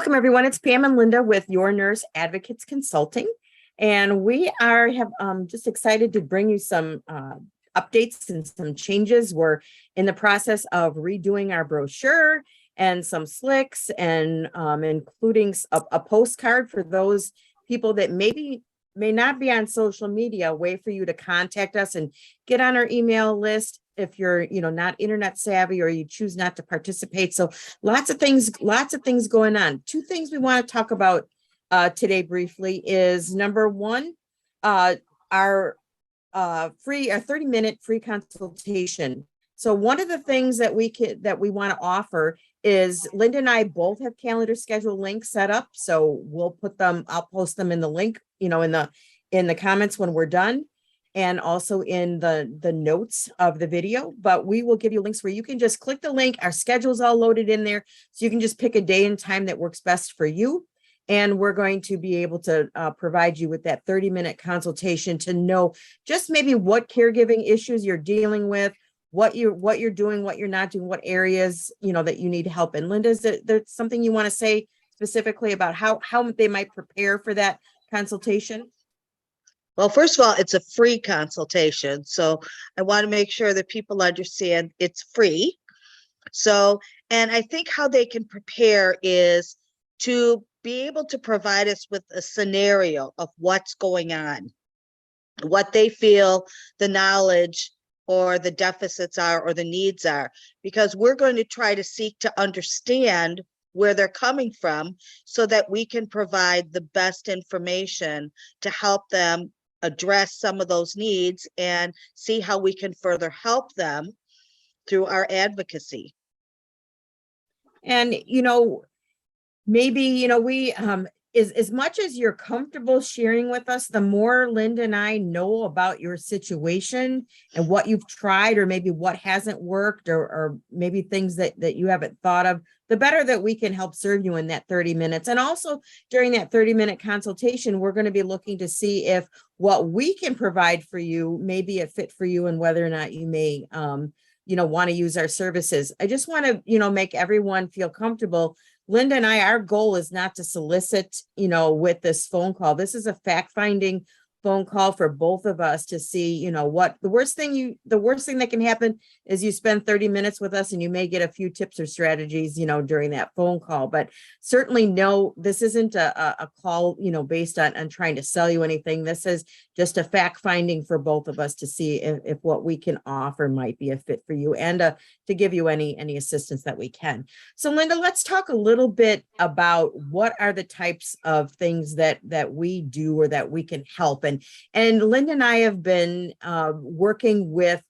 Welcome, everyone. It's Pam and Linda with Your Nurse Advocates Consulting. And we have just excited to bring you some updates and some changes. We're in the process of redoing our brochure and some slicks and including a postcard for those people that may not be on social media, a way for you to contact us and get on our email list if you're not internet savvy or you choose not to participate. So lots of things going on. Two things we want to talk about today briefly is number one, our 30-minute free consultation. So one of the things that we want to offer is Linda and I both have calendar schedule links set up. So I'll post them in the link, in the comments when we're done, and also in the notes of the video. But we will give you links where you can just click the link. Our schedule's all loaded in there, so you can just pick a day and time that works best for you. And we're going to be able to provide you with that 30-minute consultation to know just maybe what caregiving issues you're dealing with, what you're doing, what you're not doing, what areas that you need help in. Linda, is there something you want to say specifically about how they might prepare for that consultation? Well, first of all, it's a free consultation. So I want to make sure that people understand it's free. So, and I think how they can prepare is to be able to provide us with a scenario of what's going on, what they feel the knowledge or the deficits are or the needs are, because we're going to try to seek to understand where they're coming from so that we can provide the best information to help them address some of those needs and see how we can further help them through our advocacy. And, maybe, we, as much as you're comfortable sharing with us, the more Linda and I know about your situation and what you've tried, or maybe what hasn't worked, or maybe things that you haven't thought of, the better that we can help serve you in that 30 minutes. And also during that 30-minute consultation, we're going to be looking to see if what we can provide for you may be a fit for you and whether or not you may, want to use our services. I just want to, make everyone feel comfortable. Linda and I, our goal is not to solicit, with this phone call. This is a fact-finding phone call for both of us to see, what the worst thing that can happen is you spend 30 minutes with us and you may get a few tips or strategies, during that phone call. But certainly no, this isn't a call, based on trying to sell you anything. This is just a fact-finding for both of us to see if what we can offer might be a fit for you, and to give you any assistance that we can. So Linda, let's talk a little bit about what are the types of things that we do or that we can help. And Linda and I have been working with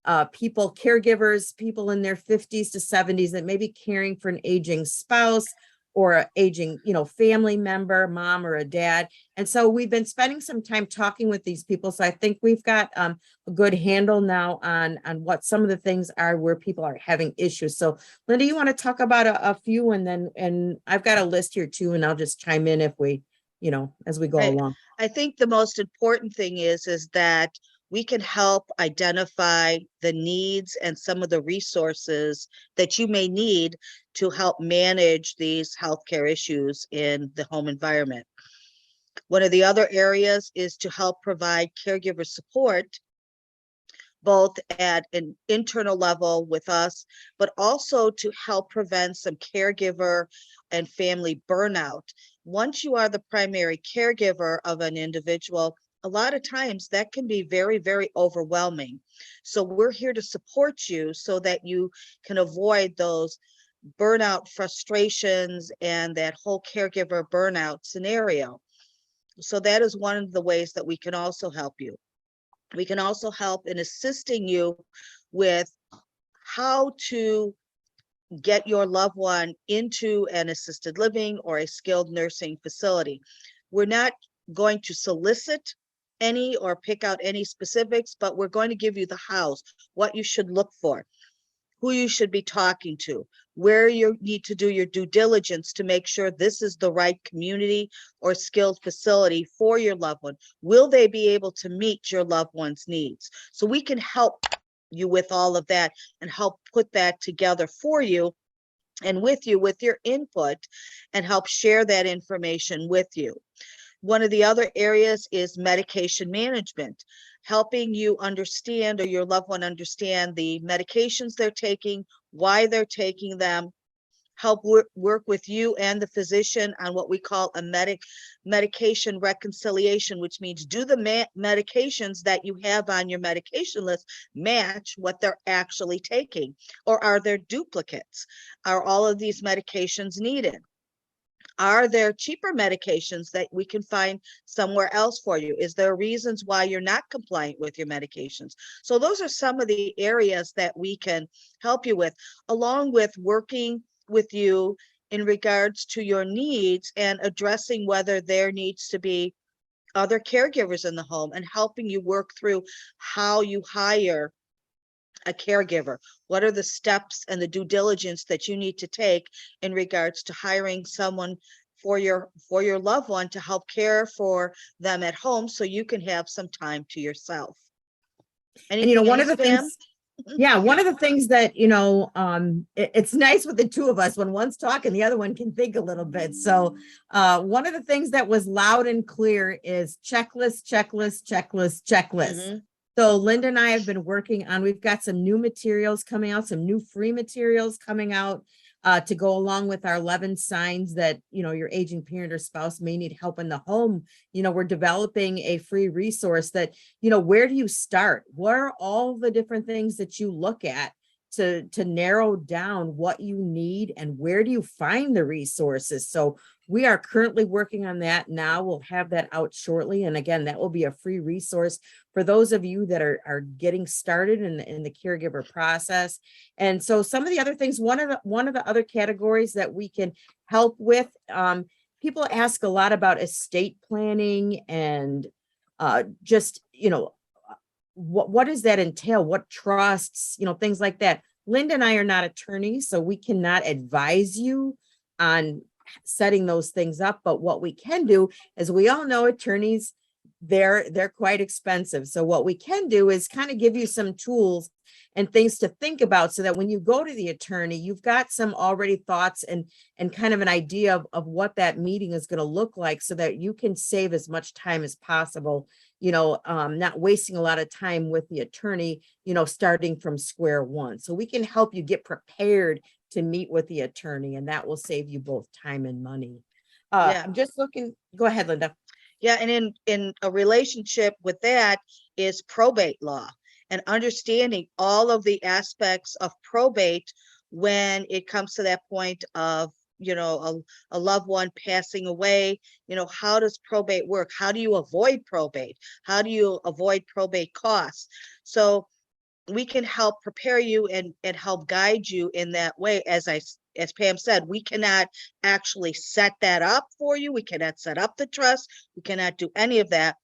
caregivers, people in their 50s to 70s that may be caring for an aging spouse or an aging, family member, mom or a dad. And so we've been spending some time talking with these people. So I think we've got a good handle now on what some of the things are where people are having issues. So Linda, you want to talk about a few, and I've got a list here too, and I'll just chime in if we, as we go along. I think the most important thing is that we can help identify the needs and some of the resources that you may need to help manage these healthcare issues in the home environment. One of the other areas is to help provide caregiver support, both at an internal level with us, but also to help prevent some caregiver and family burnout. Once you are the primary caregiver of an individual, a lot of times that can be very, very overwhelming. So we're here to support you so that you can avoid those burnout frustrations and that whole caregiver burnout scenario. So that is one of the ways that we can also help you. We can also help in assisting you with how to get your loved one into an assisted living or a skilled nursing facility. We're not going to solicit any or pick out any specifics, but we're going to give you the house, what you should look for, who you should be talking to, where you need to do your due diligence to make sure this is the right community or skilled facility for your loved one. Will they be able to meet your loved one's needs? So we can help you with all of that and help put that together for you and with you with your input and help share that information with you. One of the other areas is medication management, helping you understand or your loved one understand the medications they're taking, why they're taking them, help work with you and the physician on what we call a medication reconciliation, which means do the medications that you have on your medication list match what they're actually taking, or are there duplicates? Are all of these medications needed? Are there cheaper medications that we can find somewhere else for you? Is there reasons why you're not compliant with your medications? So those are some of the areas that we can help you with, along with working with you in regards to your needs and addressing whether there needs to be other caregivers in the home and helping you work through how you hire a caregiver. What are the steps and the due diligence that you need to take in regards to hiring someone for your loved one to help care for them at home so you can have some time to yourself? And you know, Anything one of else, the Pam? things, yeah, one of the things that, you know, it's nice with the two of us when one's talking, the other one can think a little bit. So one of the things that was loud and clear is checklist, checklist, checklist, checklist. Mhm. So Linda and I have been working on, we've got some new materials coming out, some new free materials coming out to go along with our 11 signs that, you know, your aging parent or spouse may need help in the home. You know, we're developing a free resource that, you know, where do you start? What are all the different things that you look at to narrow down what you need and where do you find the resources? So we are currently working on that now. We'll have that out shortly. And again, that will be a free resource for those of you that are getting started in the caregiver process. And so some of the other things, one of the other categories that we can help with, people ask a lot about estate planning and just, you know, what does that entail? What trusts, you know, things like that. Linda and I are not attorneys, so we cannot advise you on setting those things up. But what we can do, as we all know, attorneys, they're quite expensive. So what we can do is kind of give you some tools and things to think about so that when you go to the attorney, you've got some already thoughts and kind of an idea of what that meeting is going to look like so that you can save as much time as possible, you know, not wasting a lot of time with the attorney, you know, starting from square one. So we can help you get prepared to meet with the attorney, and that will save you both time and money. Yeah. I'm just looking, go ahead, Linda. Yeah, and in a relationship with that is probate law and understanding all of the aspects of probate when it comes to that point of, you know, a loved one passing away. You know, how does probate work? How do you avoid probate? How do you avoid probate costs? So we can help prepare you and help guide you in that way. As Pam said, we cannot actually set that up for you. We cannot set up the trust. We cannot do any of that,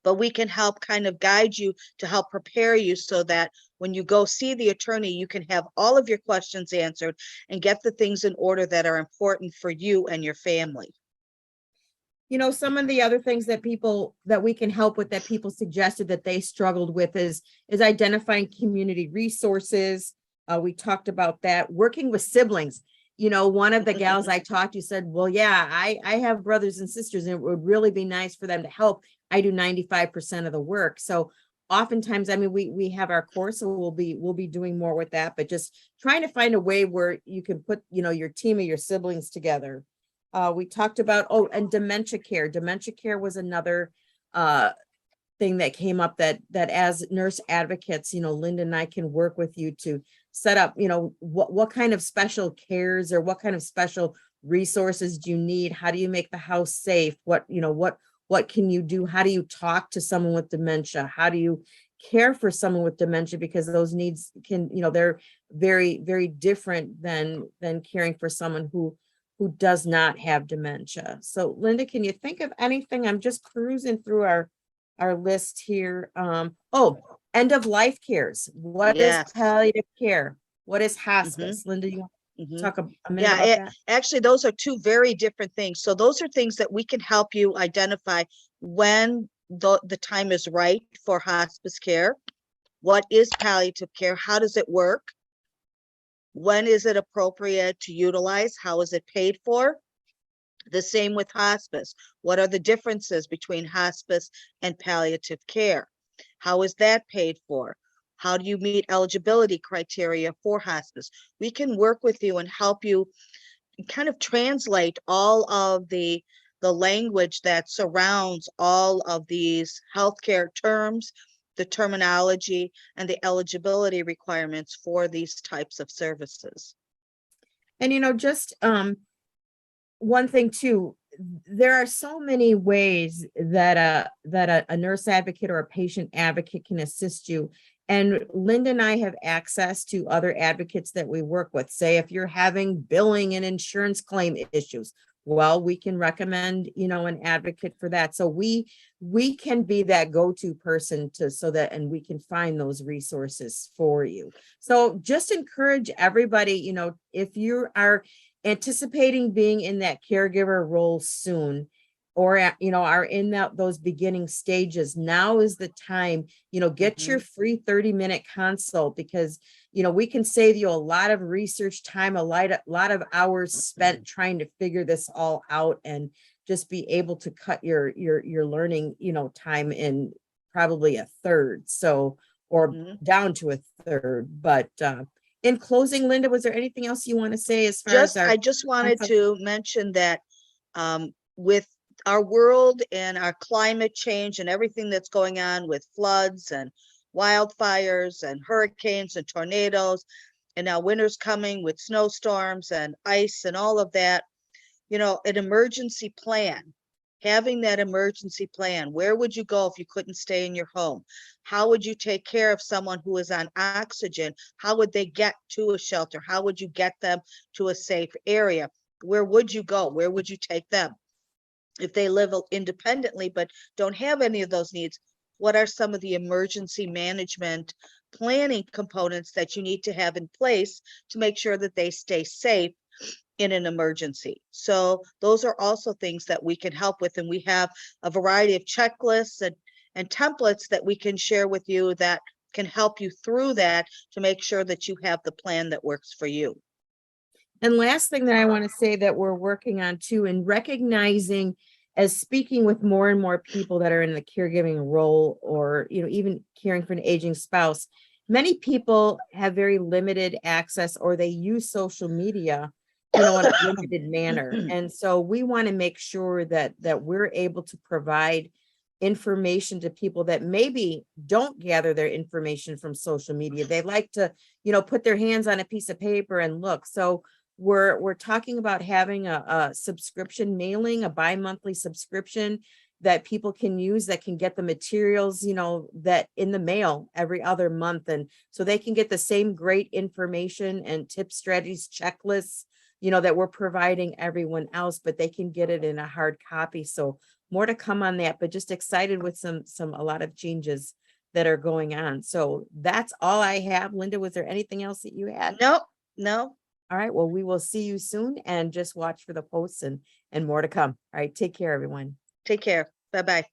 but we can help kind of guide you to help prepare you so that when you go see the attorney, you can have all of your questions answered and get the things in order that are important for you and your family. You know, some of the other things that we can help with that people suggested that they struggled with is identifying community resources. We talked about that. Working with siblings. You know, one of the gals I talked to said, well, yeah, I have brothers and sisters and it would really be nice for them to help. I do 95% of the work. So oftentimes, I mean, we have our course, so we'll be doing more with that, but just trying to find a way where you can put, you know, your team of your siblings together. We talked about, and dementia care. Dementia care was another thing that came up that as nurse advocates, you know, Linda and I can work with you to set up, you know, what kind of special cares or what kind of special resources do you need? How do you make the house safe? What, you know, what can you do? How do you talk to someone with dementia? How do you care for someone with dementia? Because those needs can, you know, they're very, very different than caring for someone who does not have dementia. So Linda, can you think of anything? I'm just perusing through our list here. End of life cares. What is Yes. palliative care? What is Mm-hmm. hospice? Linda, you want to Mhm. talk a minute about that? Actually, those are two very different things. So those are things that we can help you identify when the time is right for hospice care. What is palliative care? How does it work? When is it appropriate to utilize? How is it paid for? The same with hospice. What are the differences between hospice and palliative care? How is that paid for? How do you meet eligibility criteria for hospice? We can work with you and help you kind of translate all of the language that surrounds all of these healthcare terms, the terminology, and the eligibility requirements for these types of services. And, just, one thing too, there are so many ways that a nurse advocate or a patient advocate can assist you. And Linda and I have access to other advocates that we work with. Say if you're having billing and insurance claim issues, well, we can recommend, an advocate for that. So we can be that go-to person and we can find those resources for you. So just encourage everybody, if you are anticipating being in that caregiver role soon, or are in those beginning stages, now is the time. Get your free 30-minute consult, because we can save you a lot of research time, a lot of hours spent trying to figure this all out, and just be able to cut your learning time in probably a third, or down to a third. But in closing, Linda, was there anything else you want to say as far as I just wanted to mention that with our world and our climate change and everything that's going on with floods and wildfires and hurricanes and tornadoes, and now winter's coming with snowstorms and ice and all of that, an emergency plan. Having that emergency plan. Where would you go if you couldn't stay in your home? How would you take care of someone who is on oxygen? How would they get to a shelter? How would you get them to a safe area? Where would you go? Where would you take them? If they live independently but don't have any of those needs, what are some of the emergency management planning components that you need to have in place to make sure that they stay safe in an emergency? So those are also things that we can help with. And we have a variety of checklists and templates that we can share with you that can help you through that to make sure that you have the plan that works for you. And last thing that I want to say that we're working on too, and recognizing, as speaking with more and more people that are in the caregiving role, or, even caring for an aging spouse, many people have very limited access, or they use social media, in a limited manner. And so we want to make sure that we're able to provide information to people that maybe don't gather their information from social media. They like to, put their hands on a piece of paper and look. So we're talking about having a subscription mailing, a bi-monthly subscription that people can use, that can get the materials, that in the mail every other month. And so they can get the same great information and tips, strategies, checklists, that we're providing everyone else, but they can get it in a hard copy. So more to come on that, but just excited with a lot of changes that are going on. So that's all I have. Linda, was there anything else that you had? No. All right. Well, we will see you soon, and just watch for the posts and more to come. All right. Take care, everyone. Take care. Bye-bye.